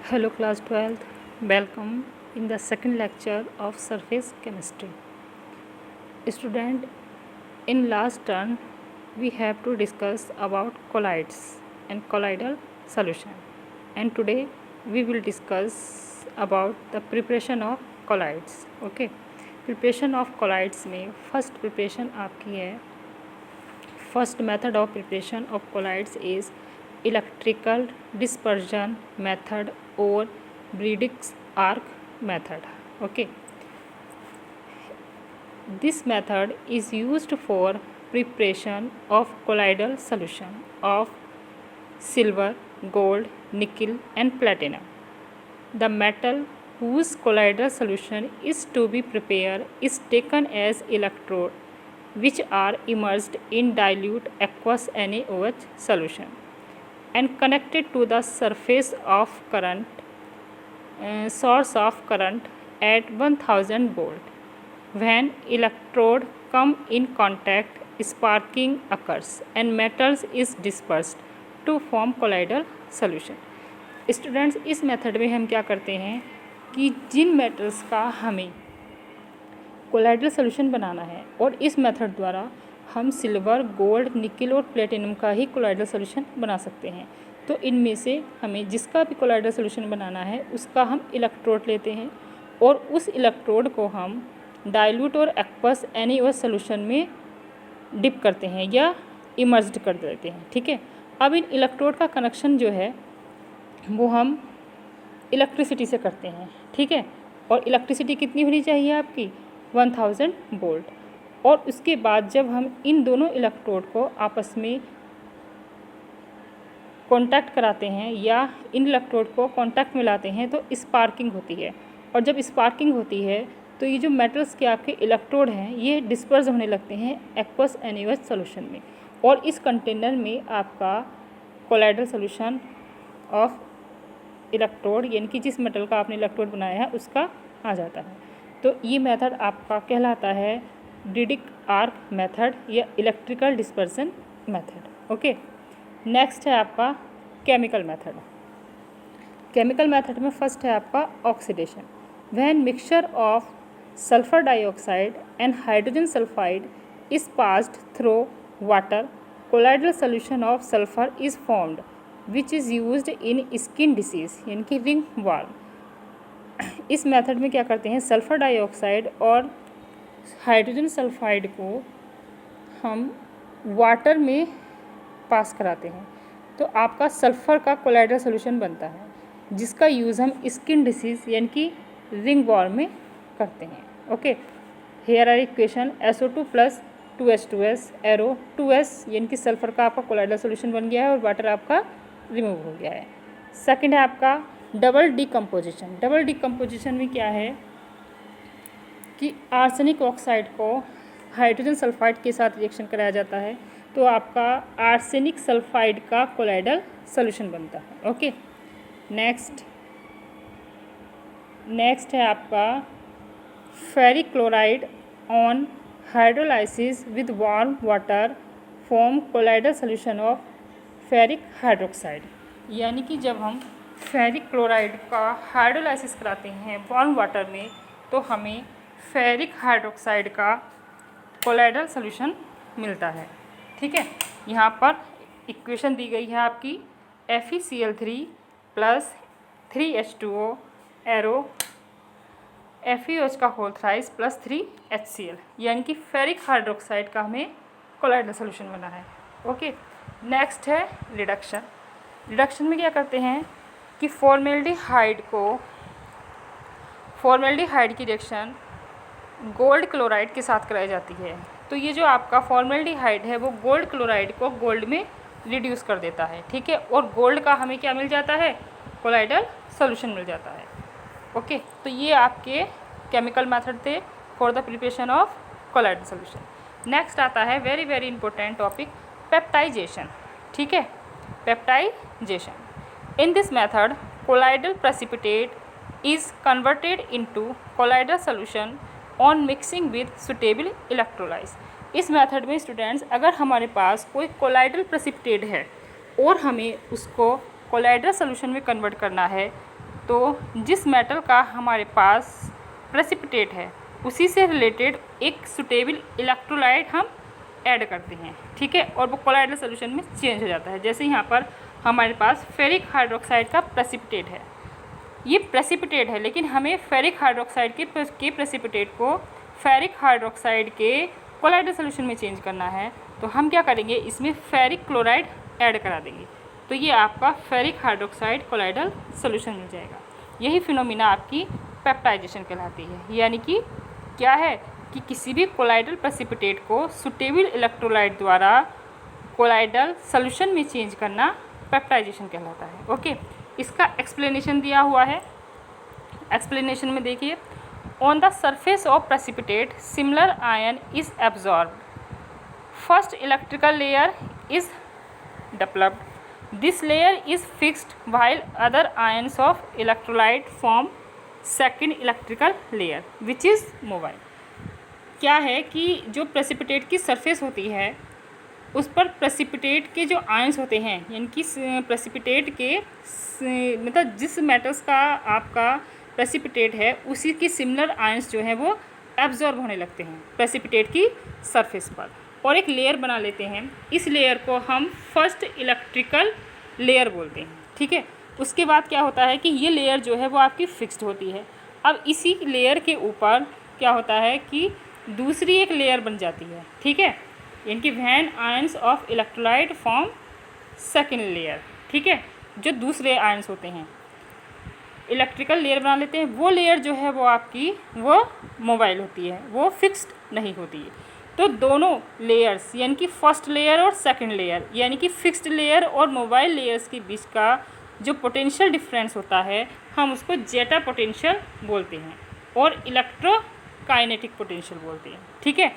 Hello class 12th, welcome in the second lecture of surface chemistry. Student, in last turn we have to discuss about colloids and colloidal solution, and today we will discuss about the preparation of colloids. Okay, preparation of colloids में first preparation आपकी है. First method of preparation of colloids is electrical dispersion method or Briggs arc method. Okay, this method is used for preparation of colloidal solution of silver, gold, nickel and platinum. The metal whose colloidal solution is to be prepared is taken as electrode which are immersed in dilute aqueous NaOH solution and connected to the surface of current source of current at 1000 volt. When electrode come in contact, sparking occurs and metals is dispersed to form colloidal solution. Students, इस method में हम क्या करते हैं कि जिन metals का हमें colloidal solution बनाना है और इस मेथड द्वारा हम सिल्वर, गोल्ड, निकल और प्लेटिनम का ही कोलाइडल सॉल्यूशन बना सकते हैं। तो इनमें से हमें जिसका भी कोलाइडल सॉल्यूशन बनाना है उसका हम इलेक्ट्रोड लेते हैं और उस इलेक्ट्रोड को हम डाइल्यूट और एक्वस NaOH सॉल्यूशन में डिप करते हैं या इमर्ज्ड कर देते हैं। ठीक है, अब इन इलेक्ट्रोड का कनेक्शन जो है वो हम इलेक्ट्रिसिटी से करते हैं। ठीक है, और इलेक्ट्रिसिटी कितनी होनी चाहिए आपकी 1000 वोल्ट। और उसके बाद जब हम इन दोनों इलेक्ट्रोड को आपस में कांटेक्ट कराते हैं या इन इलेक्ट्रोड को कांटेक्ट में लाते हैं तो स्पार्किंग होती है। और जब स्पार्किंग होती है तो ये जो मेटल्स के आपके इलेक्ट्रोड हैं ये डिस्पर्स होने लगते हैं एक्वस NaOH सॉल्यूशन में और इस कंटेनर में आपका कोलाइडल सॉल्यूशन ऑफ इलेक्ट्रोड यानी कि जिस मेटल का आपने इलेक्ट्रोड बनाया है उसका आ जाता है। तो ये मेथड आपका कहलाता है ब्रिग्स आर्क मेथड या electrical dispersion method. Okay, next है आपका केमिकल मेथड। केमिकल मेथड में फर्स्ट है आपका oxidation. When mixture of sulphur dioxide and hydrogen sulphide is passed through water, colloidal solution of sulphur is formed which is used in skin disease यानी कि ring worm. इस method में क्या करते हैं, सल्फर डाइऑक्साइड और हाइड्रोजन सल्फाइड को हम वाटर में पास कराते हैं तो आपका सल्फ़र का कोलाइडल सॉल्यूशन बनता है जिसका यूज़ हम स्किन डिसीज़ यानी कि रिंग वॉर्म में करते हैं। Okay, here are equation SO2 + 2H2S arrow 2S यानी कि सल्फ़र का आपका कोलाइडल सॉल्यूशन बन गया है और वाटर आपका रिमूव हो गया है। सेकंड है आपका डबल डिकम्पोजिशन। डबल डिकम्पोजिशन में क्या है कि आर्सेनिक ऑक्साइड को हाइड्रोजन सल्फाइड के साथ रिएक्शन कराया जाता है तो आपका आर्सेनिक सल्फाइड का कोलाइडल सॉल्यूशन बनता है। ओके, नेक्स्ट है आपका ferric chloride on hydrolysis with warm water form colloidal solution of ferric hydroxide. यानी कि जब हम फेरिक क्लोराइड का हाइड्रोलाइसिस कराते हैं वार्म वाटर में तो हमें फेरिक हाइड्रोक्साइड का कोलाइडल सॉल्यूशन मिलता है। ठीक है, यहाँ पर इक्वेशन दी गई है आपकी FeCl3 + 3H2O एरो FeOH का होल थ्राइस + 3HCl यानी कि फेरिक हाइड्रोक्साइड का हमें कोलाइडल सॉल्यूशन बना है। ओके, नेक्स्ट है रिडक्शन। रिडक्शन में क्या करते हैं कि फॉर्मेल्डिहाइड की रिएक्शन गोल्ड क्लोराइड के साथ कराई जाती है। तो ये जो आपका फॉर्मेल्डिहाइड है वो गोल्ड क्लोराइड को गोल्ड में रिड्यूस कर देता है। ठीक है, और गोल्ड का हमें क्या मिल जाता है, कोलाइडल सॉल्यूशन मिल जाता है। ओके, तो ये आपके केमिकल मेथड थे for the preparation of colloidal solution. Next आता है very very important topic peptization. ठीक है, peptization. In this method colloidal precipitate is converted into colloidal solution on mixing with suitable electrolysed. इस method में students अगर हमारे पास कोई कोलाइडल प्रेसिपिटेट है और हमें उसको कोलाइडल सॉल्यूशन में कन्वर्ट करना है तो जिस मेटल का हमारे पास प्रेसिपिटेट है उसी से रिलेटेड एक सुटेबल इलेक्ट्रोलाइट हम ऐड करते हैं, ठीक है, और वो कोलाइडल सोल्यूशन में चेंज हो जाता है। जैसे यहाँ पर हमारे पास फेरिक हाइड्रोक्साइड का प्रेसिपिटेट है, ये प्रेसिपिटेट है, लेकिन हमें फेरिक हाइड्रोक्साइड के प्रेसिपिटेट को फेरिक हाइड्रोक्साइड के कोलाइडल सोल्यूशन में चेंज करना है, तो हम क्या करेंगे, इसमें फेरिक क्लोराइड ऐड करा देंगे, तो ये आपका फेरिक हाइड्रोक्साइड कोलाइडल सोल्यूशन मिल जाएगा। यही फिनोमिना आपकी पेप्टाइजेशन कहलाती है। यानी कि क्या है कि किसी भी कोलाइडल प्रेसिपिटेट को सुटेबल इलेक्ट्रोलाइट द्वारा कोलाइडल सोल्यूशन में चेंज करना पेप्टाइजेशन कहलाता है। ओके, इसका एक्सप्लेनेशन दिया हुआ है। एक्सप्लेनेशन में देखिए, on the surface of precipitate similar ion is absorbed, first electrical layer is developed, this layer is fixed while other ions of electrolyte form second electrical layer which is mobile। क्या है कि जो precipitate की surface होती है उस पर precipitate के जो आयंस होते हैं, यानी कि प्रेसिपिटेट के मतलब जिस मेटल्स का आपका प्रेसिपिटेट है उसी की सिमिलर आयंस जो हैं वो एब्जॉर्ब होने लगते हैं प्रेसिपिटेट की सरफेस पर और एक लेयर बना लेते हैं। इस लेयर को हम फर्स्ट इलेक्ट्रिकल लेयर बोलते हैं, ठीक है। उसके बाद क्या होता है कि ये लेयर जो है वो आपकी फिक्स्ड होती है। अब इसी लेयर के ऊपर क्या होता है कि दूसरी एक लेयर बन जाती है, ठीक है, यानी कि when ions of electrolyte form second layer, ठीक है, जो दूसरे आयंस होते हैं इलेक्ट्रिकल लेयर बना लेते हैं। वो लेयर जो है वो आपकी वो मोबाइल होती है, वो फिक्स्ड नहीं होती है। तो दोनों लेयर्स यानी कि फर्स्ट लेयर और सेकंड लेयर यानी कि फिक्स्ड लेयर और मोबाइल लेयर्स के बीच का जो पोटेंशियल डिफरेंस होता है हम उसको जेटा पोटेंशियल बोलते हैं और इलेक्ट्रोकाइनेटिक पोटेंशियल बोलते हैं, ठीक है।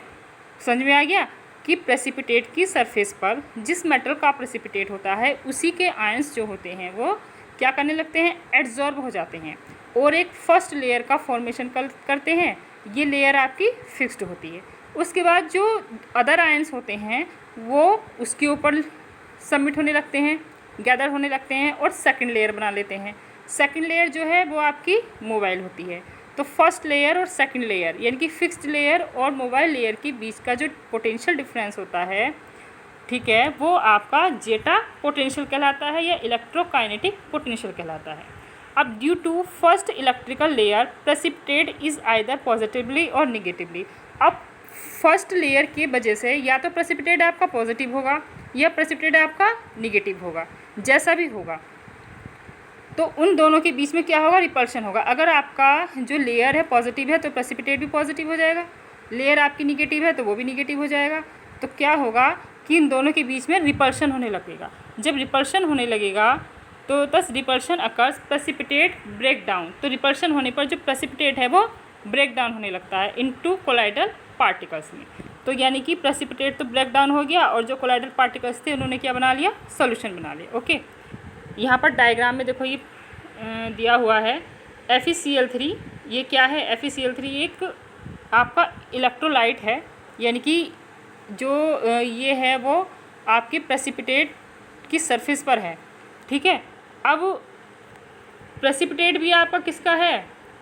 समझ में आ गया कि प्रेसिपिटेट की सरफेस पर जिस मेटल का प्रेसिपिटेट होता है उसी के आयंस जो होते हैं वो क्या करने लगते हैं, एड्जॉर्ब हो जाते हैं और एक फर्स्ट लेयर का फॉर्मेशन करते हैं। ये लेयर आपकी फिक्स्ड होती है। उसके बाद जो अदर आयंस होते हैं वो उसके ऊपर सबमिट होने लगते हैं, गैदर होने लगते हैं और सेकंड लेयर बना लेते हैं। सेकंड लेयर जो है वो आपकी मोबाइल होती है। तो फर्स्ट लेयर और सेकंड लेयर यानी कि फिक्स्ड लेयर और मोबाइल लेयर के बीच का जो पोटेंशियल डिफरेंस होता है, ठीक है, वो आपका जेटा पोटेंशियल कहलाता है या इलेक्ट्रोकाइनेटिक पोटेंशियल कहलाता है। अब due to first electrical layer precipitate is either positively और निगेटिवली। अब फर्स्ट लेयर की वजह से या तो प्रेसिपिटेट आपका पॉजिटिव होगा या प्रेसिपिटेट आपका निगेटिव होगा, जैसा भी होगा। तो उन दोनों के बीच में क्या होगा, रिपल्शन होगा। अगर आपका जो लेयर है पॉजिटिव है तो प्रेसिपिटेट भी पॉजिटिव हो जाएगा, लेयर आपकी निगेटिव है तो वो भी निगेटिव हो जाएगा। तो क्या होगा कि इन दोनों के बीच में रिपल्शन होने लगेगा। जब रिपल्शन होने लगेगा तो thus repulsion occurs precipitate break down. तो रिपल्शन होने पर जो प्रेसिपिटेट है वो ब्रेक डाउन होने लगता है इनटू कोलाइडल पार्टिकल्स में। तो यानी कि प्रेसिपिटेट तो ब्रेक डाउन हो गया और जो कोलाइडल पार्टिकल्स थे उन्होंने क्या बना लिया, सॉल्यूशन बना लिया। ओके, यहाँ पर डायग्राम में देखो ये दिया हुआ है FeCl3। ये क्या है, FeCl3 एक आपका इलेक्ट्रोलाइट है, यानी कि जो ये है वो आपके प्रेसिपिटेट की सरफेस पर है, ठीक है। अब प्रेसिपिटेट भी आपका किसका है,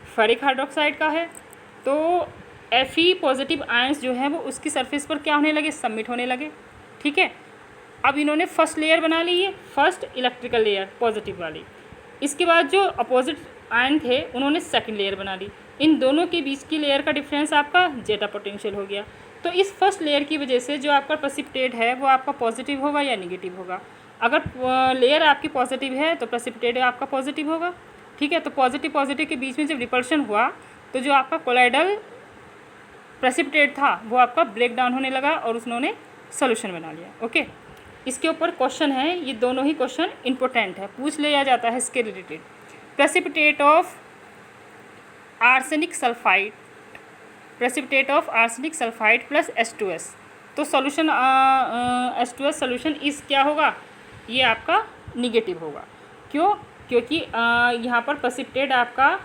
फेरिक हाइड्रोक्साइड का है। तो Fe पॉजिटिव आयंस जो है वो उसकी सरफेस पर क्या होने लगे, सबमिट होने लगे, ठीक है। अब इन्होंने फर्स्ट लेयर बना ली है, फर्स्ट इलेक्ट्रिकल लेयर पॉजिटिव वाली। इसके बाद जो अपोजिट आयन थे उन्होंने सेकंड लेयर बना ली। इन दोनों के बीच की लेयर का डिफरेंस आपका जेटा पोटेंशियल हो गया। तो इस फर्स्ट लेयर की वजह से जो आपका प्रेसिपिटेट है वो आपका पॉजिटिव होगा या निगेटिव होगा। अगर लेयर आपकी पॉजिटिव है तो प्रेसिपिटेट आपका पॉजिटिव होगा, ठीक है। तो पॉजिटिव के बीच में जब रिपल्शन हुआ तो जो आपका कोलाइडल प्रेसिपिटेट था वो आपका ब्रेक डाउन होने लगा और उन्होंने सोल्यूशन बना लिया। ओके, इसके ऊपर क्वेश्चन है, ये दोनों ही क्वेश्चन इंपॉर्टेंट है, पूछ लिया जाता है इसके related. Precipitate of arsenic sulphide, precipitate of arsenic sulphide plus H2S। तो सॉल्यूशन H2S सॉल्यूशन इस क्या होगा, ये आपका निगेटिव होगा। क्यों, क्योंकि यहाँ पर प्रेसिपिटेट आपका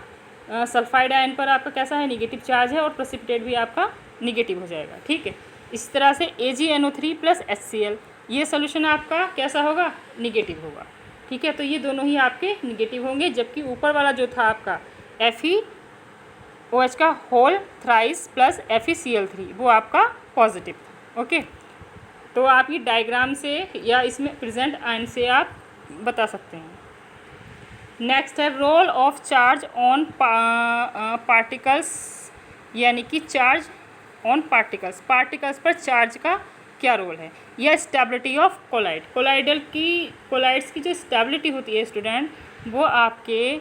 सल्फाइड आयन पर आपका कैसा है, निगेटिव चार्ज है और प्रेसिपिटेट भी आपका निगेटिव हो जाएगा, ठीक है। इस तरह से AgNO3 प्लस HCl, ये सोल्यूशन आपका कैसा होगा, निगेटिव होगा। ठीक है, तो ये दोनों ही आपके निगेटिव होंगे, जबकि ऊपर वाला जो था आपका FeOH का होल थ्राइस प्लस FeCl3 वो आपका पॉजिटिव था। ओके, तो आप ये डायग्राम से या इसमें प्रेजेंट आयन से आप बता सकते हैं। नेक्स्ट है role of charge on particles, यानी कि चार्ज ऑन पार्टिकल्स, पार्टिकल्स पर चार्ज का क्या रोल है, या स्टेबिलिटी ऑफ कोलाइड्स की जो स्टेबिलिटी होती है स्टूडेंट, वो आपके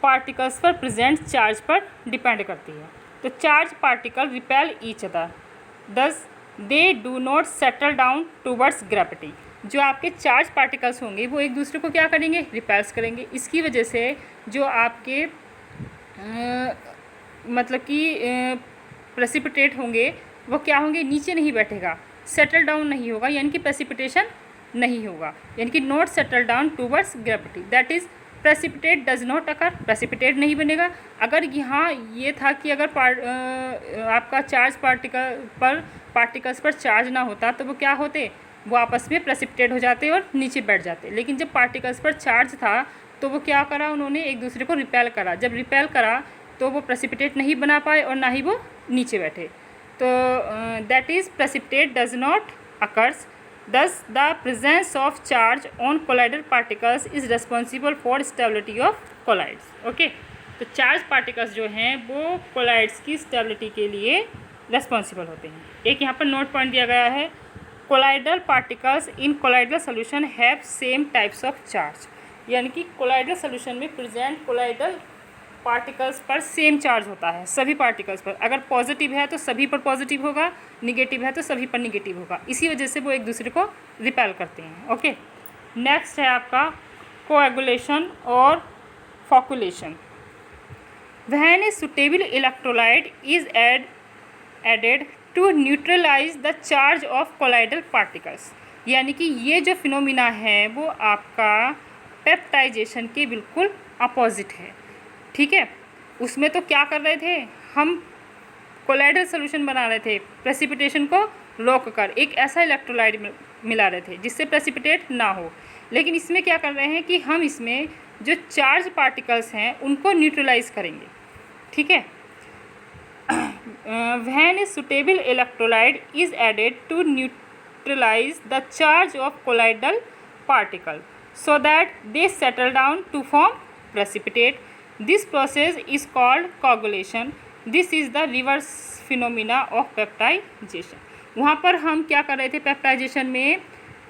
पार्टिकल्स पर प्रेजेंट चार्ज पर डिपेंड करती है। तो charge particle repel each other, thus they do not settle down towards gravity. जो आपके चार्ज पार्टिकल्स होंगे वो एक दूसरे को क्या करेंगे, रिपेल्स करेंगे। इसकी वजह से जो आपके मतलब कि प्रेसिपिटेट होंगे वो क्या होंगे, नीचे नहीं बैठेगा, सेटल डाउन नहीं होगा, यानी कि प्रेसिपिटेशन नहीं होगा, यानी कि not settle down towards gravity, that is precipitate does not occur, precipitate नहीं बनेगा। अगर यहाँ ये था कि अगर आपका चार्ज पार्टिकल्स पर चार्ज ना होता तो वो क्या होते, वो आपस में प्रेसिपिटेट हो जाते और नीचे बैठ जाते। लेकिन जब पार्टिकल्स पर चार्ज था तो वो क्या करा, उन्होंने एक दूसरे को रिपेल करा। जब रिपेल करा तो वो प्रेसिपिटेट नहीं बना पाए और ना ही वो नीचे बैठे। तो that is precipitate does not occurs, thus the presence of charge on colloidal particles is responsible for stability of colloids. Okay, तो चार्ज पार्टिकल्स जो हैं वो कोलाइड्स की स्टेबिलिटी के लिए रिस्पॉन्सिबल होते हैं। एक यहाँ पर नोट पॉइंट दिया गया है, colloidal particles in colloidal solution have same types of charge, यानी कि कोलाइडल सोल्यूशन में प्रेजेंट कोलाइडल पार्टिकल्स पर सेम चार्ज होता है सभी पार्टिकल्स पर। अगर पॉजिटिव है तो सभी पर पॉजिटिव होगा, निगेटिव है तो सभी पर निगेटिव होगा। इसी वजह से वो एक दूसरे को रिपेल करते हैं। ओके, नेक्स्ट है आपका कोएगुलेशन और flocculation. When a suitable electrolyte is added to neutralise the charge of colloidal particles, यानी कि ये जो फिनोमिना है वो आपका पेप्टाइजेशन के बिल्कुल अपोजिट है। ठीक है, उसमें तो क्या कर रहे थे हम, कोलाइडल सोल्यूशन बना रहे थे, प्रेसिपिटेशन को रोक कर एक ऐसा इलेक्ट्रोलाइट मिला रहे थे जिससे प्रेसिपिटेट ना हो। लेकिन इसमें क्या कर रहे हैं कि हम इसमें जो चार्ज पार्टिकल्स हैं उनको न्यूट्रलाइज करेंगे। ठीक है, when a suitable electrolyte is added to neutralise the charge of colloidal particle so that they settle down to form precipitate. This process is called coagulation. This is the reverse phenomena of peptidization. वहाँ पर हम क्या कर रहे थे peptization में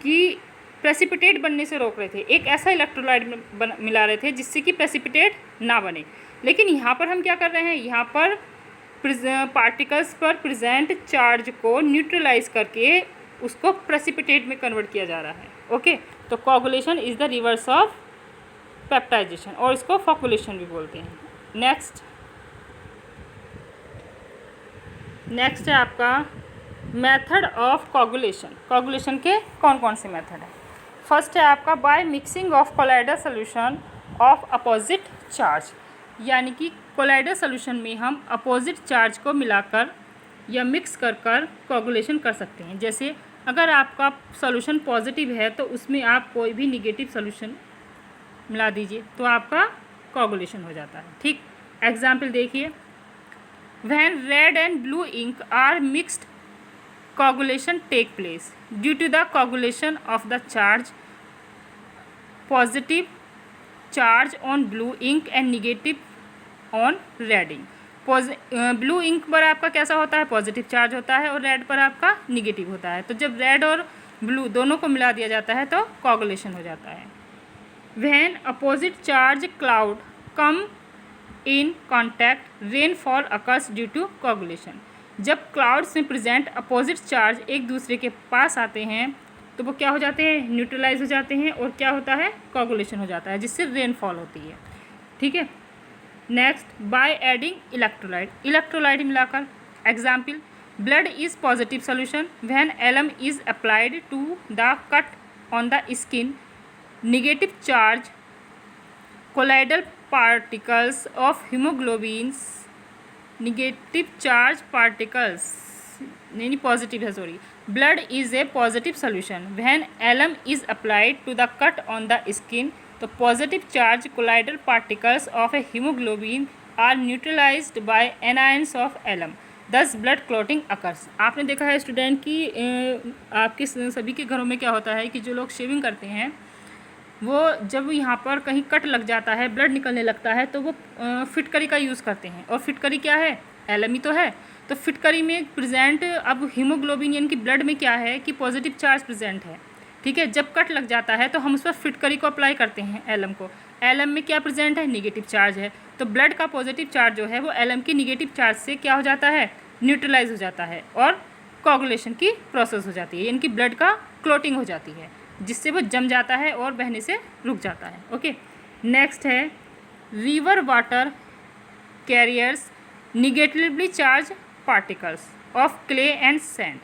कि precipitate बनने से रोक रहे थे, एक ऐसा इलेक्ट्रोलाइट मिला रहे थे जिससे कि प्रेसिपिटेट ना बने। लेकिन यहाँ पर हम क्या कर रहे हैं, यहाँ पर पार्टिकल्स पर प्रेजेंट चार्ज को न्यूट्रलाइज करके उसको प्रेसिपिटेट में कन्वर्ट किया जा रहा है। ओके, तो coagulation is the reverse of peptization और इसको फॉकुलेशन भी बोलते हैं। नेक्स्ट है आपका मेथड ऑफ कोगुलेशन। कोगुलेशन के कौन कौन से मेथड हैं? फर्स्ट है आपका by mixing of colloidal solution of opposite charge, यानी कि कोलाइडल सोल्यूशन में हम अपोजिट चार्ज को मिलाकर या मिक्स कर कर कोगुलेशन कर सकते हैं। जैसे अगर आपका सॉल्यूशन पॉजिटिव है तो उसमें आप कोई भी निगेटिव सॉल्यूशन मिला दीजिए तो आपका कोगुलेशन हो जाता है। ठीक, एग्जाम्पल देखिए, when red and blue ink are mixed coagulation take place due to the coagulation of the charge, positive charge on blue ink and negative on red ink. Blue ink पर आपका कैसा होता है, पॉजिटिव चार्ज होता है और red पर आपका निगेटिव होता है। तो जब रेड और ब्लू दोनों को मिला दिया जाता है तो कोगुलेशन हो जाता है। When opposite charge cloud come in contact rainfall occurs due to coagulation. जब क्लाउड्स में प्रेजेंट अपोजिट चार्ज एक दूसरे के पास आते हैं तो वो क्या हो जाते हैं, न्यूट्रलाइज हो जाते हैं और क्या होता है, कोगुलेशन हो जाता है, जिससे रेनफॉल होती है। ठीक है, नेक्स्ट बाय एडिंग इलेक्ट्रोलाइट मिलाकर। Example, blood is positive solution when alum is applied to the cut on the skin, negative charge colloidal particles of haemoglobins, negative charge particles नहीं पॉजिटिव है sorry, blood is a positive solution. When alum is applied to the cut on the skin, the positive charge colloidal particles of a hemoglobin are neutralized by anions of alum. Thus blood clotting occurs. आपने देखा है student कि आपके सभी के घरों में क्या होता है कि जो लोग शेविंग करते हैं वो जब यहाँ पर कहीं कट लग जाता है, ब्लड निकलने लगता है, तो वो फिटकरी का यूज़ करते हैं। और फिटकरी क्या है? एलम ही तो है। तो फिटकरी में प्रेजेंट अब हीमोग्लोबिन यानी कि ब्लड में क्या है कि पॉजिटिव चार्ज प्रेजेंट है। ठीक है, जब कट लग जाता है तो हम उस पर फिटकरी को अप्लाई करते हैं एलम को। एलम में क्या प्रेजेंट है? निगेटिव चार्ज है। तो ब्लड का पॉजिटिव चार्ज जो है वो एलम की निगेटिव चार्ज से क्या हो जाता है? न्यूट्रलाइज हो जाता है और कोगुलेशन की प्रोसेस हो जाती है, यानी कि ब्लड का क्लोटिंग हो जाती है, जिससे वो जम जाता है और बहने से रुक जाता है। ओके, नेक्स्ट है river water carriers negatively charge particles of clay and sand.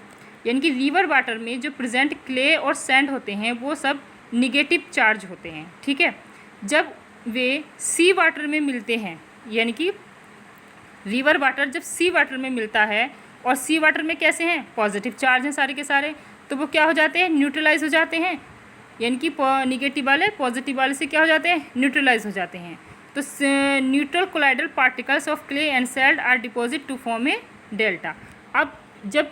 यानी कि रिवर वाटर में जो प्रेजेंट क्ले और सैंड होते हैं वो सब निगेटिव चार्ज होते हैं। ठीक है, जब वे सी वाटर में मिलते हैं, यानी कि रिवर वाटर जब सी वाटर में मिलता है और सी वाटर में कैसे हैं? पॉजिटिव चार्ज हैं सारे के सारे, तो वो क्या हो जाते हैं? न्यूट्रलाइज हो जाते हैं। यानी कि निगेटिव वाले पॉजिटिव वाले से क्या हो जाते हैं? न्यूट्रलाइज हो जाते हैं। तो neutral colloidal particles of clay and salt are deposit to form a delta. अब जब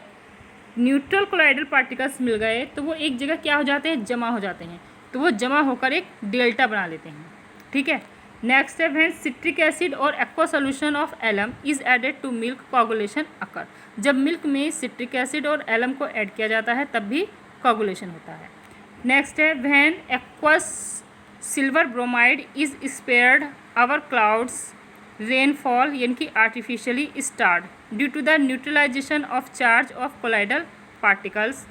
न्यूट्रल कोलाइडल पार्टिकल्स मिल गए तो वो एक जगह क्या हो जाते हैं? जमा हो जाते हैं। तो वो जमा होकर एक डेल्टा बना लेते हैं। ठीक है, नेक्स्ट है व्हेन सिट्रिक एसिड और aqua solution of alum is added to milk coagulation occur. जब मिल्क में सिट्रिक एसिड और एलम को ऐड किया जाता है तब भी कोगुलेशन होता है। नेक्स्ट है when aqueous silver bromide is sprayed over clouds rainfall, यानी कि artificially started due to the neutralisation of charge of colloidal particles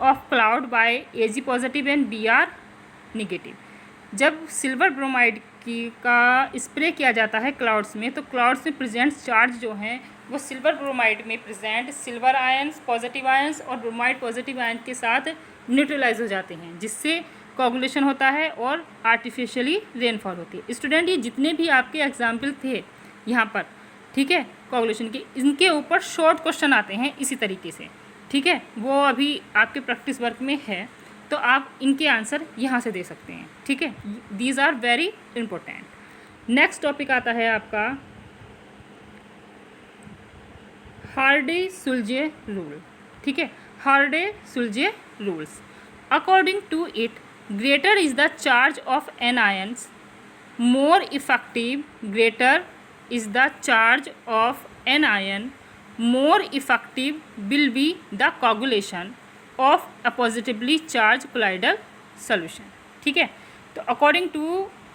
of cloud by AG positive and B R negative. जब silver bromide का spray किया जाता है clouds में, तो clouds में प्रेजेंट चार्ज जो हैं वो सिल्वर ब्रोमाइड में present silver ions positive ions और ब्रोमाइड पॉजिटिव आयंस के साथ न्यूट्रलाइज हो जाते हैं, जिससे कोगुलेशन होता है और आर्टिफिशियली रेनफॉल होती है। स्टूडेंट, ये जितने भी आपके एग्जाम्पल थे यहाँ पर, ठीक है, कोगुलेशन के, इनके ऊपर शॉर्ट क्वेश्चन आते हैं इसी तरीके से। ठीक है, वो अभी आपके प्रैक्टिस वर्क में है, तो आप इनके आंसर यहाँ से दे सकते हैं। ठीक है, these are very important. Next topic आता है आपका हार्डी-सुल्जे रूल। ठीक है, Hardy Schulze rules. According to it, greater is the charge of anions more effective, greater is the charge of anion more effective will be the coagulation of a positively charged colloidal solution. ठीक है, तो according to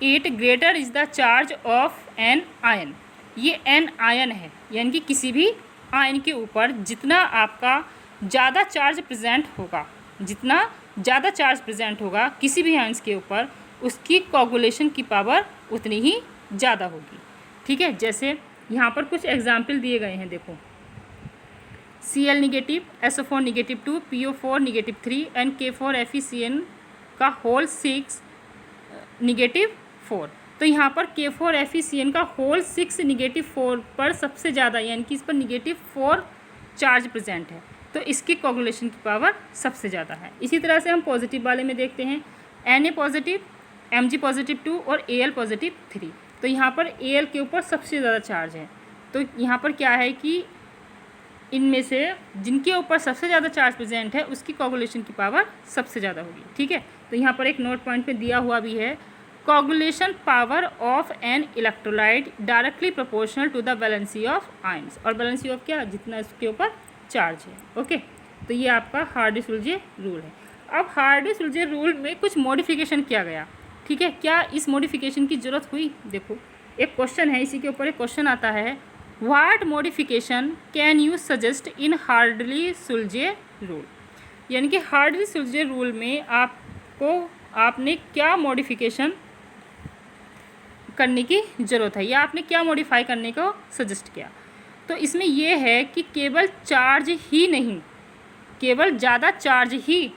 it greater is the charge of an ion। ये n ion है, यानी कि किसी भी ion के ऊपर जितना आपका ज़्यादा चार्ज प्रेजेंट होगा, जितना ज़्यादा चार्ज प्रेजेंट होगा किसी भी आयन्स के ऊपर, उसकी कोगुलेशन की पावर उतनी ही ज़्यादा होगी। ठीक है, जैसे यहाँ पर कुछ एग्जाम्पल दिए गए हैं, देखो Cl negative, SO4 negative 2, PO4 negative 3 and K4 FeCN का होल 6 निगेटिव 4। तो यहाँ पर K4 FeCN का होल 6 निगेटिव 4 पर सबसे ज़्यादा, यानी कि इस पर निगेटिव 4 चार्ज प्रेजेंट है, तो इसकी कोगुलेशन की पावर सबसे ज़्यादा है। इसी तरह से हम पॉजिटिव वाले में देखते हैं Na पॉजिटिव, Mg पॉजिटिव 2 और Al पॉजिटिव 3। तो यहाँ पर Al के ऊपर सबसे ज़्यादा चार्ज है, तो यहाँ पर क्या है कि इनमें से जिनके ऊपर सबसे ज़्यादा चार्ज प्रेजेंट है उसकी कोगुलेशन की पावर सबसे ज़्यादा होगी। ठीक है, तो यहाँ पर एक नोट पॉइंट पे दिया हुआ भी है, coagulation power of an electrolyte directly proportional to the valency of ions. और वैलेंसी ऑफ क्या? जितना इसके ऊपर चार्ज है। ओके, तो ये आपका हार्डी-सुल्जे रूल है। अब हार्डी-सुल्जे रूल में कुछ मॉडिफिकेशन किया गया। ठीक है, क्या इस मॉडिफिकेशन की ज़रूरत हुई? देखो, एक क्वेश्चन है, इसी के ऊपर एक क्वेश्चन आता है, What modification can you suggest in Hardy Schulze rule? यानी कि हार्डी-सुल्जे रूल में आपने क्या मॉडिफिकेशन करने की ज़रूरत है या आपने क्या मॉडिफाई करने को सजेस्ट किया? तो इसमें यह है कि केवल चार्ज ही नहीं, केवल ज़्यादा चार्ज ही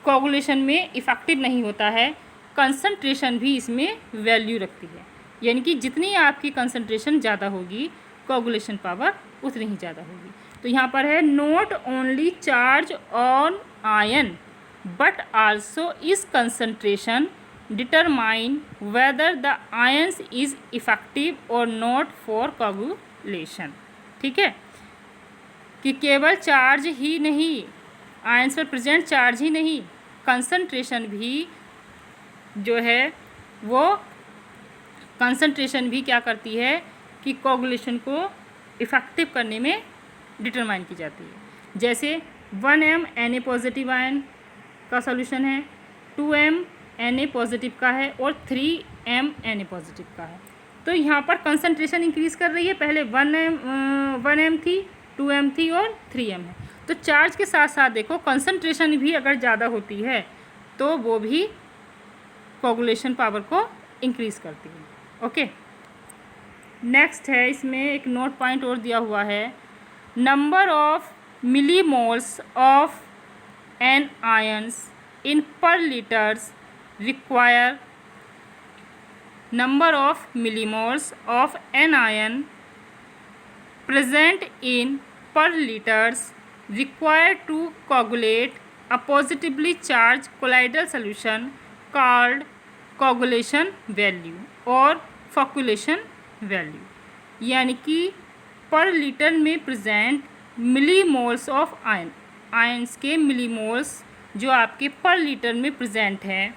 कोगुलेशन में इफ़ेक्टिव नहीं होता है, कंसंट्रेशन भी इसमें वैल्यू रखती है। यानी कि जितनी आपकी कंसंट्रेशन ज़्यादा होगी कोगुलेशन पावर उतनी ही ज़्यादा होगी। तो यहाँ पर है not only charge on ion but also is concentration determine whether the ions is effective और नॉट फॉर कोगुलेशन। ठीक है, कि केवल चार्ज ही नहीं, आयंस पर प्रेजेंट चार्ज ही नहीं, कंसंट्रेशन भी जो है वो कंसंट्रेशन भी क्या करती है कि कोगुलेशन को इफेक्टिव करने में डिटरमाइन की जाती है। जैसे 1 m Na पॉजिटिव आयन का सॉल्यूशन है, 2 m Na पॉजिटिव का है और 3 m Na पॉजिटिव का है। तो यहाँ पर कंसंट्रेशन इंक्रीज़ कर रही है, पहले 1 m थी, 2 m थी और 3 m है। तो चार्ज के साथ साथ देखो कंसंट्रेशन भी अगर ज़्यादा होती है तो वो भी कोगुलेशन पावर को इंक्रीज़ करती है। ओके, नेक्स्ट है, इसमें एक नोट पॉइंट और दिया हुआ है, number of millimoles of an ions in per litres require number of millimoles of an ion present in per liters required to coagulate a positively charged colloidal solution called coagulation value और flocculation value। यानी कि पर litre में present millimoles of ion, ions के millimoles जो आपके पर litre में प्रेजेंट हैं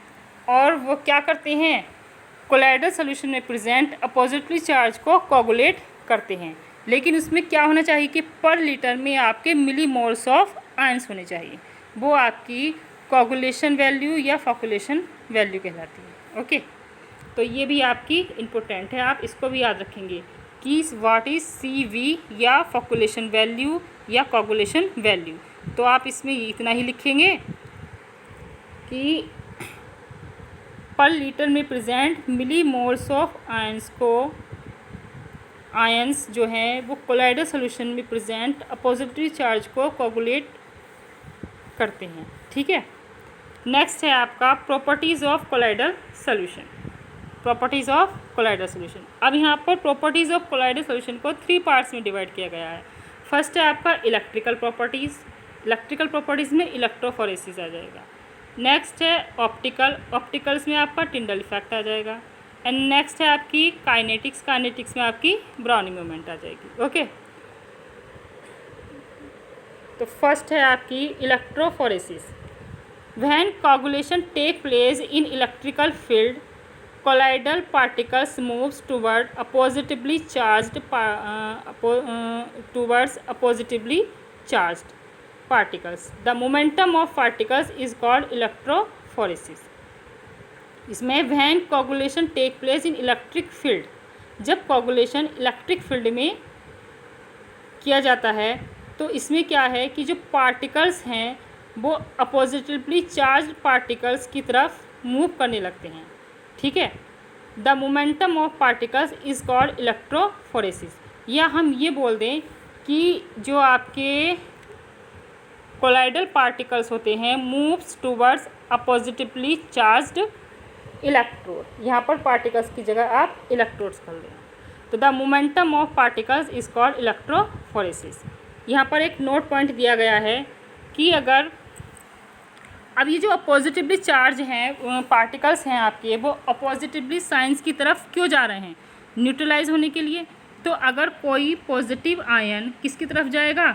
और वो क्या करते हैं, कोलाइडल सॉल्यूशन में प्रेजेंट अपोजिटली चार्ज को कोगुलेट करते हैं। लेकिन उसमें क्या होना चाहिए कि पर लीटर में आपके मिलीमोल्स ऑफ आयंस होने चाहिए, वो आपकी कोगुलेशन वैल्यू या फॉकुलेशन वैल्यू कहलाती है। ओके, तो ये भी आपकी इम्पोर्टेंट है, आप इसको भी याद रखेंगे कि व्हाट इज़ CV या फॉकुलेशन वैल्यू या कोगुलेशन वैल्यू। तो आप इसमें इतना ही लिखेंगे कि पर लीटर में प्रेजेंट मिलीमोल्स ऑफ आयंस को, आयंस जो हैं वो कोलाइडल सॉल्यूशन में प्रेजेंट अपोजिटरी चार्ज को कोगुलेट करते हैं। ठीक है, नेक्स्ट है आपका properties of colloidal solution. Properties of colloidal solution, अब यहाँ पर प्रॉपर्टीज़ ऑफ कोलाइडल सॉल्यूशन को 3 पार्ट्स में डिवाइड किया गया है। फर्स्ट है आपका इलेक्ट्रिकल प्रॉपर्टीज़, इलेक्ट्रिकल प्रॉपर्टीज़ में इलेक्ट्रोफोरेसिस आ जाएगा। नेक्स्ट है ऑप्टिकल, ऑप्टिकल्स में आपका टिंडल इफेक्ट आ जाएगा। एंड नेक्स्ट है आपकी काइनेटिक्स, काइनेटिक्स में आपकी ब्राउनिंग मूवमेंट आ जाएगी। ओके, तो फर्स्ट है आपकी electrophoresis. When coagulation take place in electrical field colloidal particles moves toward a positively charged towards a positively charged particles. The momentum of particles is called electrophoresis. इसमें when coagulation take place in electric field, जब coagulation electric field में किया जाता है तो इसमें क्या है कि जो पार्टिकल्स हैं वो अपोजिटिवली चार्ज पार्टिकल्स की तरफ मूव करने लगते हैं। ठीक है, the momentum of particles is called electrophoresis. या हम ये बोल दें कि जो आपके कोलाइडल पार्टिकल्स होते हैं मूव्स टूवर्ड्स अपोजिटिवली चार्ज्ड इलेक्ट्रोड, यहाँ पर पार्टिकल्स की जगह आप इलेक्ट्रोड्स कर लें, तो the momentum of particles is called electrophoresis. यहाँ पर एक नोट पॉइंट दिया गया है कि अगर अब ये जो अपोजिटिवली चार्ज हैं पार्टिकल्स हैं आपके, वो अपोजिटिवली साइंस की तरफ क्यों जा रहे हैं, न्यूट्रलाइज होने के लिए। तो अगर कोई पॉजिटिव आयन किसकी तरफ जाएगा,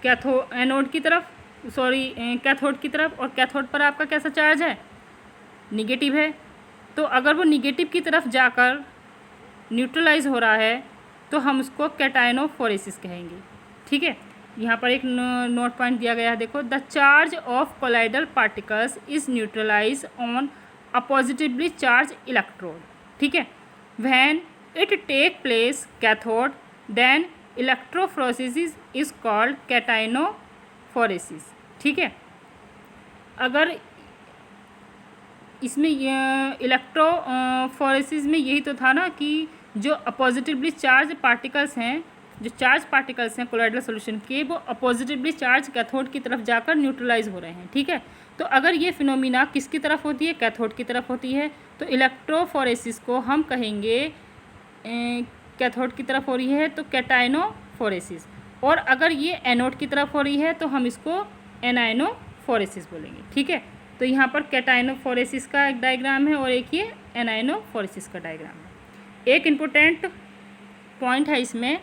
एनोड की तरफ, कैथोड की तरफ, और कैथोड पर आपका कैसा चार्ज है, निगेटिव है। तो अगर वो निगेटिव की तरफ जाकर न्यूट्रलाइज हो रहा है तो हम उसको कैटायनोफोरेसिस कहेंगे। ठीक है, यहाँ पर एक नोट पॉइंट दिया गया है, देखो, the charge of colloidal particles is neutralise on a positively charge electrode. ठीक है, when it take place cathode then electrophoresis is called cationophoresis. ठीक है, अगर इसमें इलेक्ट्रोफोरेसिस में यही तो था ना कि जो अपोजिटिवली चार्ज पार्टिकल्स हैं, जो चार्ज पार्टिकल्स हैं कोलाइडल सॉल्यूशन के, वो अपोजिटिवली चार्ज कैथोड की तरफ जाकर न्यूट्रलाइज हो रहे हैं। ठीक है, तो अगर ये फिनोमिना किसकी तरफ होती है, कैथोड की तरफ होती है, तो इलेक्ट्रोफोरेसिस को हम कहेंगे कैथोड की तरफ हो रही है तो कैटायनोफोरेसिस। और अगर ये एनोड की तरफ हो रही है तो हम इसको एनाइनोफोरेसिस बोलेंगे, ठीक है। तो यहाँ पर कैटाइनोफोरेसिस का एक डायग्राम है और एक ये एनाइनोफोरेसिस का डायग्राम है। एक इम्पोर्टेंट पॉइंट है इसमें,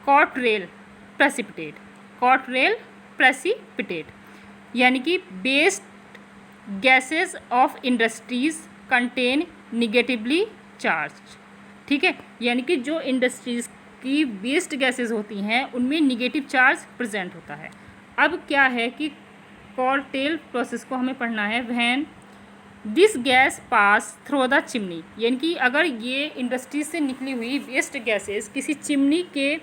कॉटरेल प्रेसिपिटेट, कॉटरेल प्रेसिपिटेट यानी कि waste gases of industries contain negatively charge, ठीक है। यानी कि जो इंडस्ट्रीज़ की वेस्ट गैसेस होती हैं उनमें निगेटिव चार्ज प्रेजेंट होता है। अब क्या है कि कॉटरेल प्रोसेस को हमें पढ़ना है। When this gas pass through the chimney, यानी कि अगर ये इंडस्ट्री से निकली हुई वेस्ट गैसेस किसी चिमनी के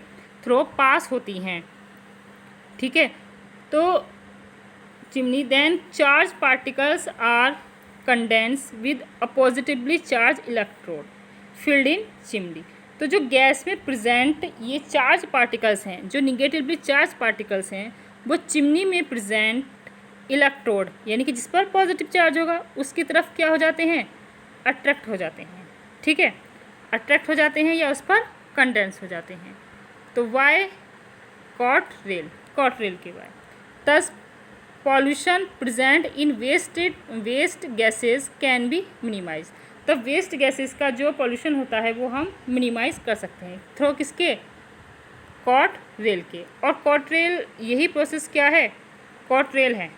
थ्रू पास होती हैं, ठीक है, तो chimney, then charge particles are condense with oppositely charge electrode filled in chimney. तो जो गैस में प्रेजेंट ये चार्ज पार्टिकल्स हैं, जो निगेटिवली चार्ज पार्टिकल्स हैं, वो चिमनी में प्रेजेंट इलेक्ट्रोड यानी कि जिस पर पॉजिटिव चार्ज होगा उसकी तरफ क्या हो जाते हैं, अट्रैक्ट हो जाते हैं, ठीक है, अट्रैक्ट हो जाते हैं या उस पर कंडेंस हो जाते हैं। तो वाई कॉटरेल के why thus pollution present in waste gases can be minimise. तो वेस्ट गैसेस का जो पॉल्यूशन होता है वो हम मिनिमाइज कर सकते हैं थ्रू किसके, कॉटरेल के। और कॉटरेल यही प्रोसेस क्या है, कॉटरेल है।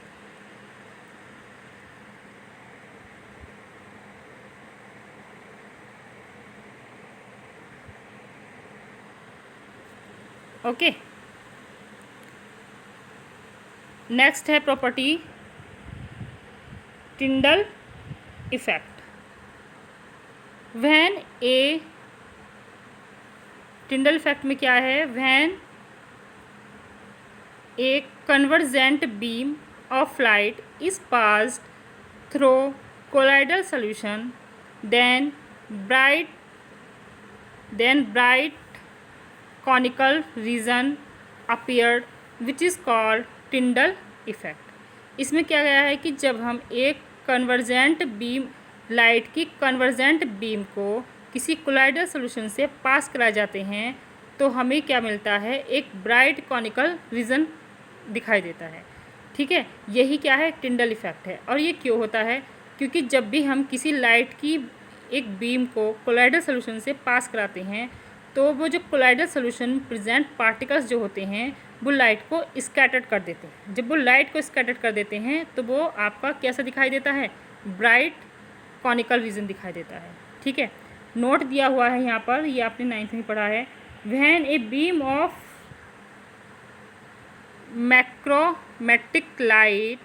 ओके, नेक्स्ट है property Tyndall effect. When a Tyndall effect में क्या है, when a convergent beam of light is passed through colloidal solution then bright conical region appeared which is called Tyndall effect. इसमें क्या गया है कि जब हम एक कन्वर्जेंट बीम, लाइट की कन्वर्जेंट बीम को किसी कोलाइडल सॉल्यूशन से पास कराए जाते हैं तो हमें क्या मिलता है, एक ब्राइट कॉनिकल रीजन दिखाई देता है, ठीक है। यही क्या है, टिंडल इफेक्ट है। और ये क्यों होता है, क्योंकि जब भी हम किसी लाइट की एक बीम को कोलाइडल सॉल्यूशन से पास कराते हैं तो वो जो कोलाइडल सॉल्यूशन प्रेजेंट पार्टिकल्स जो होते हैं वो लाइट को स्कैटर्ड कर देते हैं। जब वो लाइट को स्कैटर्ड कर देते हैं तो वो आपका कैसा दिखाई देता है, ब्राइट कॉनिकल रीजन दिखाई देता है, ठीक है। नोट दिया हुआ है यहाँ पर, ये आपने 9th में पढ़ा है। When a beam of monochromatic light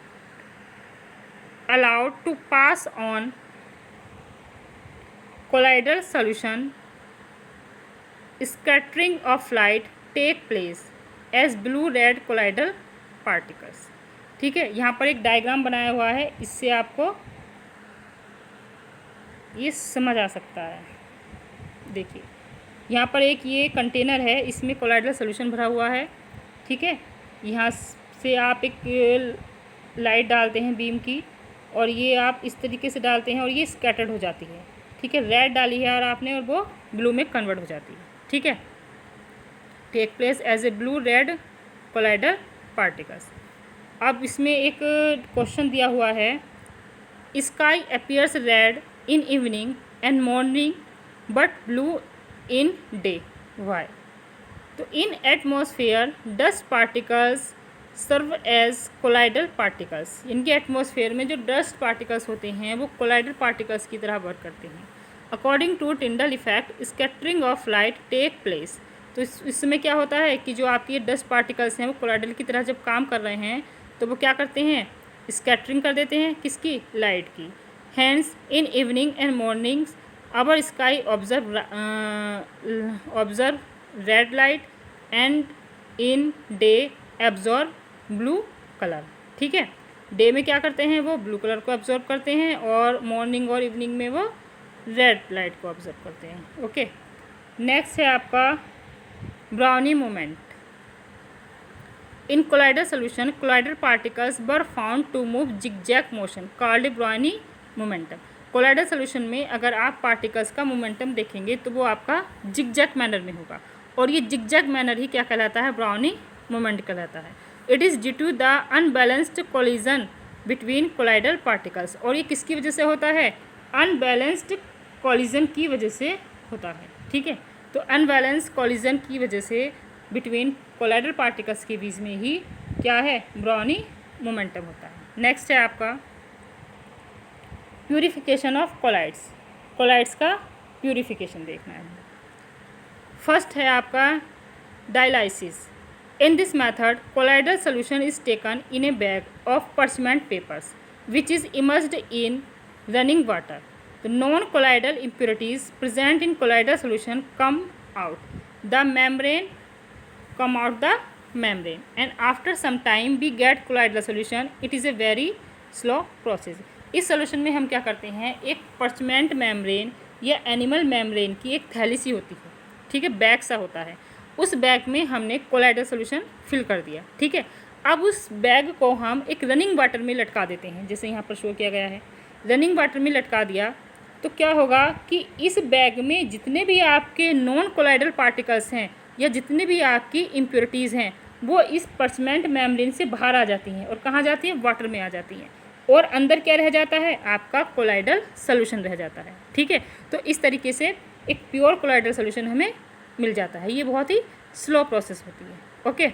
allowed to pass on colloidal solution scattering of light take place as blue red colloidal particles, ठीक है। यहाँ पर एक डायग्राम बनाया हुआ है, इससे आपको ये समझ आ सकता है। देखिए यहाँ पर एक ये कंटेनर है, इसमें कोलाइडल सॉल्यूशन भरा हुआ है, ठीक है। यहाँ से आप एक लाइट डालते हैं बीम की और ये आप इस तरीके से डालते हैं और ये स्कैटर्ड हो जाती है, ठीक है। रेड डाली है और आपने और वो ब्लू में कन्वर्ट हो जाती है, ठीक है। Take place as a blue red colloidal particles. अब इसमें एक क्वेश्चन दिया हुआ है, sky appears red in evening and morning but blue in day, why. तो in atmosphere dust particles serve as colloidal particles, इनके एटमॉस्फेयर में जो डस्ट पार्टिकल्स होते हैं वो कोलाइडल पार्टिकल्स की तरह वर्क करते हैं। According to Tyndall effect scattering of light take place. तो इसमें क्या होता है कि जो आपकी डस्ट पार्टिकल्स हैं वो कोलाइडल की तरह जब काम कर रहे हैं तो वो क्या करते हैं, स्कैटरिंग कर देते हैं किसकी, लाइट की। Hence in evening and mornings our sky observe red light and in day absorb blue colour, ठीक है। डे में क्या करते हैं, वो ब्लू कलर को एब्जॉर्ब करते हैं और मॉर्निंग और इवनिंग में वो रेड लाइट को ऑब्जर्व करते हैं, ओके। नेक्स्ट है आपका brownie moment. In colloidal solution colloidal particles were found to move zigzag motion called brownie momentum. Colloidal solution में अगर आप पार्टिकल्स का मोमेंटम देखेंगे तो वो आपका जिगजैग मैनर में होगा और ये जिगजैग मैनर ही क्या कहलाता है, ब्राउनी मोमेंट कहलाता है। It is due to the unbalanced collision between colloidal particles, और ये किसकी वजह से होता है, अनबैलेंस्ड कोलिजन की वजह से होता है। ठीक है, तो अनबैलेंस कोलिजन की वजह से बिटवीन कोलाइडल पार्टिकल्स के बीच में ही क्या है, ब्राउनी मोमेंटम होता है। नेक्स्ट है आपका प्यूरिफिकेशन ऑफ कोलाइड्स। कोलाइड्स का प्यूरिफिकेशन देखना है। फर्स्ट है आपका dialysis. In this method, colloidal solution is taken in a bag of parchment papers, which is immersed in running water. The non-colloidal impurities present in colloidal solution come out the membrane, and after some time we get colloidal solution. It is a very slow process. इस solution में हम क्या करते हैं, एक parchment membrane या animal membrane की एक थैली सी होती है, ठीक है, बैग सा होता है, उस बैग में हमने कोलाइडल सोल्यूशन फिल कर दिया। ठीक है, अब उस बैग को हम एक रनिंग वाटर में लटका देते हैं, जैसे यहाँ पर शो किया गया है, रनिंग वाटर में लटका दिया तो क्या होगा कि इस बैग में जितने भी आपके नॉन कोलाइडल पार्टिकल्स हैं या जितने भी आपकी इम्प्योरिटीज़ हैं वो इस पर्चमेंट मेम्ब्रेन से बाहर आ जाती हैं और कहाँ जाती हैं, वाटर में आ जाती हैं, और अंदर क्या रह जाता है, आपका कोलाइडल सोल्यूशन रह जाता है। ठीक है, तो इस तरीके से एक प्योर कोलाइडल सोल्यूशन हमें मिल जाता है। ये बहुत ही स्लो प्रोसेस होती है। ओके,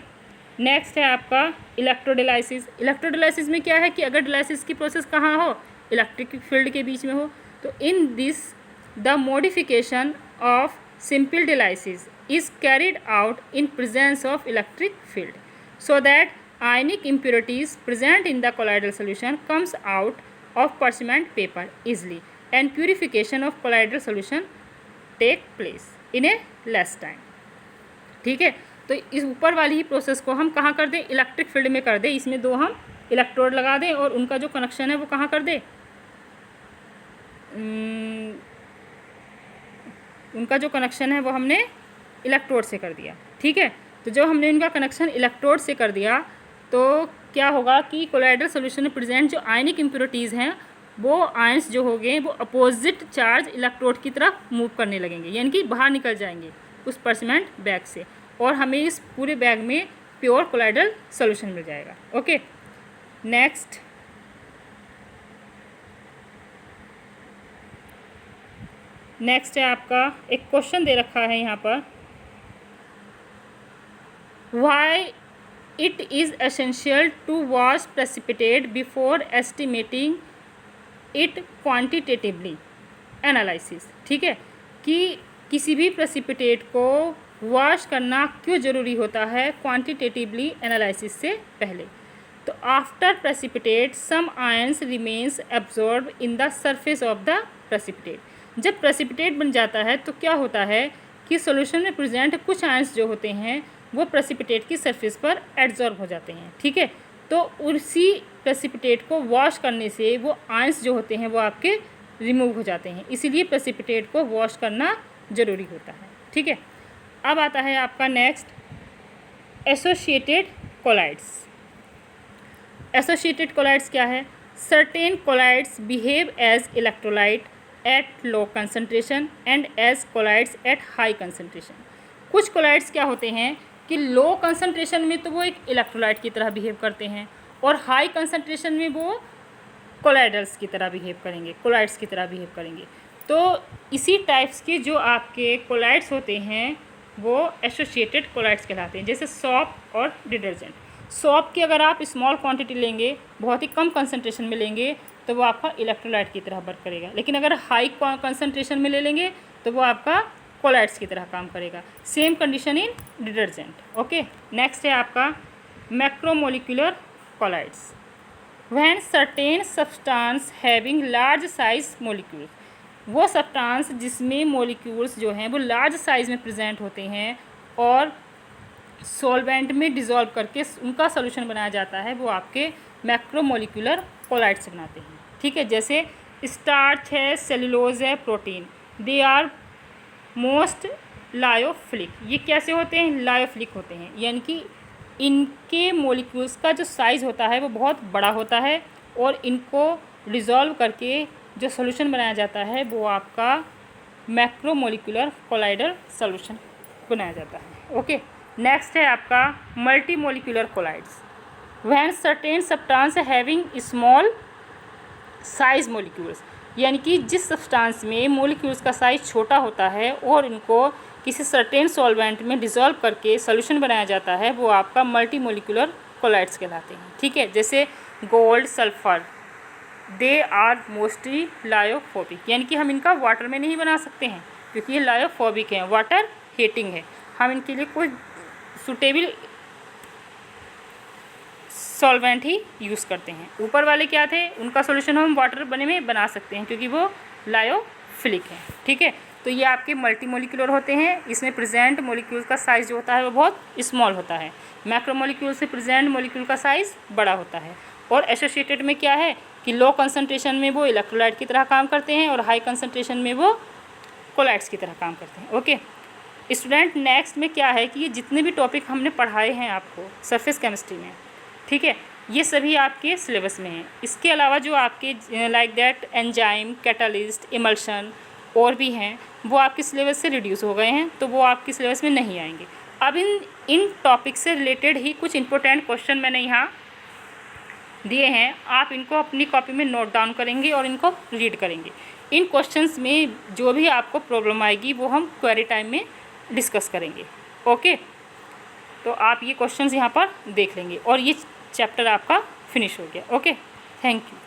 नेक्स्ट है आपका इलेक्ट्रोडायलिसिस। इलेक्ट्रोडायलिसिस में क्या है कि अगर डायलिसिस की प्रोसेस कहाँ हो, इलेक्ट्रिक फील्ड के बीच में हो, तो in this the modification of simple dialysis is carried out in presence of electric field so that ionic impurities present in the colloidal solution comes out of parchment paper easily and purification of colloidal solution take place in a less time. ठीक है, तो इस ऊपर वाली ही process को हम कहाँ कर दें, इलेक्ट्रिक फील्ड में कर दें। इसमें दो हम इलेक्ट्रोड लगा दें और उनका जो कनेक्शन है वो कहाँ कर दें, उनका जो कनेक्शन है वो हमने इलेक्ट्रोड से कर दिया। ठीक है, तो जो हमने इनका कनेक्शन इलेक्ट्रोड से कर दिया तो क्या होगा कि कोलाइडल सोल्यूशन में प्रेजेंट जो आयनिक इम्प्योरिटीज़ हैं वो आयंस जो हो गए वो अपोजिट चार्ज इलेक्ट्रोड की तरफ मूव करने लगेंगे, यानी कि बाहर निकल जाएंगे उस पर्चमेंट बैग से, और हमें इस पूरे बैग में प्योर कोलाइडल सोल्यूशन मिल जाएगा। ओके, नेक्स्ट है आपका एक क्वेश्चन दे रखा है यहाँ पर, why it is essential to wash precipitate before estimating it quantitatively analysis. ठीक है, कि किसी भी प्रेसिपिटेट को वॉश करना क्यों ज़रूरी होता है क्वांटिटेटिवली एनालिसिस से पहले। तो after precipitate some ions remains absorb in the surface of the precipitate. जब प्रेसिपिटेट बन जाता है तो क्या होता है कि सॉल्यूशन में प्रेजेंट कुछ आयंस जो होते हैं वो प्रेसिपिटेट की सरफेस पर एब्जॉर्ब हो जाते हैं। ठीक है, तो उसी प्रेसिपिटेट को वॉश करने से वो आयंस जो होते हैं वो आपके रिमूव हो जाते हैं, इसीलिए प्रेसिपिटेट को वॉश करना ज़रूरी होता है। ठीक है, अब आता है आपका next associated colloids. Associated colloids क्या है, certain colloids behave as electrolyte at low concentration and as colloids at high concentration. कुछ कोलाइड्स क्या होते हैं कि लो कंसनट्रेशन में तो वो एक इलेक्ट्रोलाइट की तरह बिहेव करते हैं और हाई कंसनट्रेशन में वो कोलाइडल्स की तरह बिहेव करेंगे, कोलाइड्स की तरह बिहेव करेंगे। तो इसी टाइप्स के जो आपके कोलाइड्स होते हैं वो एसोसिएटेड कोलाइड्स कहलाते हैं। जैसे सॉप और डिटर्जेंट। सॉप की अगर आप स्मॉल क्वांटिटी लेंगे, बहुत ही कम कंसनट्रेशन में लेंगे तो वो आपका इलेक्ट्रोलाइट की तरह वर्क करेगा, लेकिन अगर हाई कंसनट्रेशन में ले लेंगे तो वो आपका कोलाइड्स की तरह काम करेगा। Same condition in detergent. Okay, next है आपका macromolecular colloids. When certain substance having large size molecules, वो सब्सटेंस जिसमें मोलिक्यूल्स जो हैं वो लार्ज साइज में प्रेजेंट होते हैं और सॉल्वेंट में डिज़ोल्व करके उनका सॉल्यूशन बनाया जाता है, वो आपके मैक्रोमोलिकुलर कोलाइड्स बनाते हैं। ठीक है, जैसे स्टार्च है, सेलुलोज है, protein, they are most lyophilic. ये कैसे होते हैं, लायोफिलिक होते हैं, यानी कि इनके मोलिक्यूल्स का जो साइज़ होता है वो बहुत बड़ा होता है और इनको डिज़ोल्व करके जो सॉल्यूशन बनाया जाता है वो आपका मैक्रोमोलिकुलर कोलाइडल सॉल्यूशन बनाया जाता है। ओके, नेक्स्ट है आपका multi molecular colloids. When certain substance having small size molecules, यानी कि जिस सब्सटेंस में मोलिक्यूल्स का साइज छोटा होता है और इनको किसी सर्टेन सॉल्वेंट में डिसॉल्व करके सोल्यूशन बनाया जाता है, वो आपका मल्टी मोलिकुलर कोलाइड्स कहलाते हैं। ठीक है, जैसे gold, sulphur, they are mostly lyophobic, यानी कि हम इनका वाटर में नहीं बना सकते हैं क्योंकि ये लायोफोबिक हैं, वाटर हीटिंग है। हम इनके लिए कोई सूटेबल सॉल्वेंट ही यूज़ करते हैं। ऊपर वाले क्या थे, उनका सॉल्यूशन हम वाटर बने में बना सकते हैं क्योंकि वो लायोफिलिक है। ठीक है, तो ये आपके मल्टी मोलिकुलर होते हैं। इसमें प्रेजेंट मोलिक्यूल का साइज़ जो होता है वो बहुत स्मॉल होता है। मैक्रोमोलिक्यूल से प्रेजेंट मोलिक्यूल का साइज़ बड़ा होता है। और एसोसिएटेड में क्या है कि लो कंसनट्रेशन में वो इलेक्ट्रोलाइट की तरह काम करते हैं और हाई कंसनट्रेशन में वो कोलाइड्स की तरह काम करते हैं। ओके स्टूडेंट, नेक्स्ट में क्या है कि ये जितने भी टॉपिक हमने पढ़ाए हैं आपको सरफेस केमिस्ट्री में, ठीक है, ये सभी आपके सिलेबस में हैं। इसके अलावा जो आपके like that enzyme, catalyst, emulsion और भी हैं, वो आपके सिलेबस से रिड्यूस हो गए हैं, तो वो आपके सिलेबस में नहीं आएंगे। अब इन टॉपिक से रिलेटेड ही कुछ इंपॉर्टेंट क्वेश्चन मैंने यहाँ दिए हैं, आप इनको अपनी कॉपी में नोट डाउन करेंगे और इनको रीड करेंगे। इन क्वेश्चंस में जो भी आपको प्रॉब्लम आएगी वो हम क्वेरी टाइम में डिस्कस करेंगे। ओके, तो आप ये क्वेश्चंस यहाँ पर देख लेंगे और ये चैप्टर आपका फिनिश हो गया। Okay, thank you.